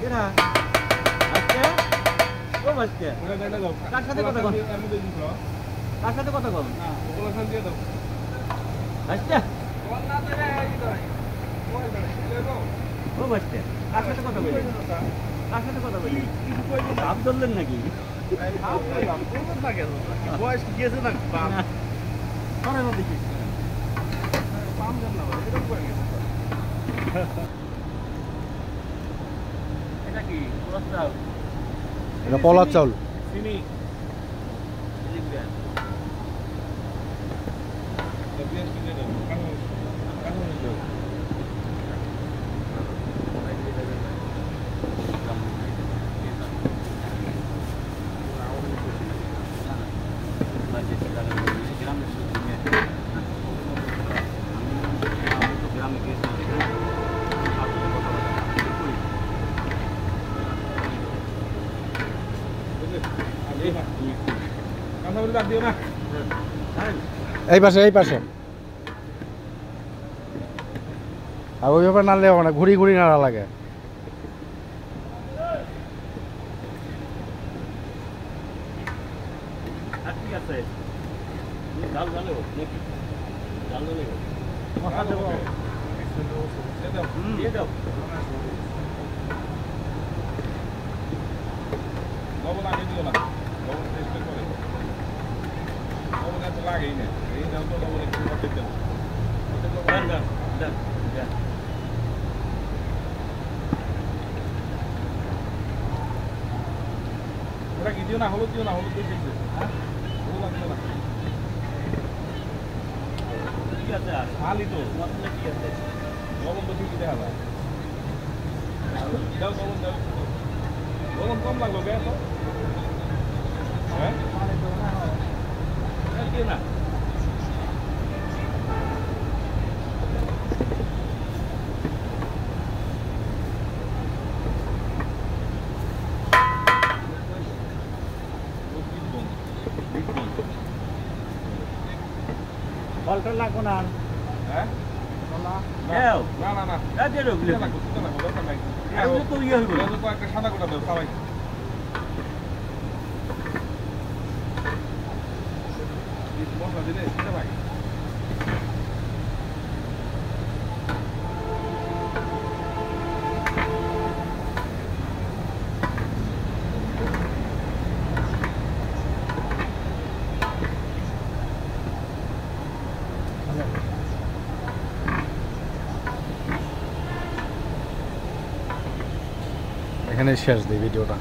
কেনা আজকে ও আজকে কার সাথে কথা বল কার সাথে কথা বল না ওগুলো সাথে দিয়ে দাও আজকে ও আজকে কার সাথে কথা বলি কার সাথে কথা বলি আপ ধরলেন নাকি বয়স গিয়েছে না সরে না দেখি পাম জান না এটা কই গেছে এটা কি পোলার চাউল এটা পোলার চাউল চিনি এই পাশে আর ওই ব্যাপার নাড়লে হবে না ঘুরি ঘুরি নাড়া লাগে ঠিক আছে ডাল ডালে নাকি ডাল ডালে দিয়ে দাও লবণ আগে দিও না লবণ টেস্ট করে লবণ এত লাগেই না এই দাও তো লবণ একটু দিতে দাও দেন ওটা কি দিও না হলুদ দিও না হলুদ দিয়ে দিতে হ্যাঁ হলুদ দিও না ঠিক আছে আর খালি তো মশলা কি আছে লবণ তো ঠিকই দেখা যায় দাও লবণ কম লাগলো কে তো হ্যাঁ দিও না ফলটা লাগবো না হ্যাঁ সাদা কোটা দেব সবাই মশলা দিলে ভাই এখানে শেষ দিই ভিডিওটা।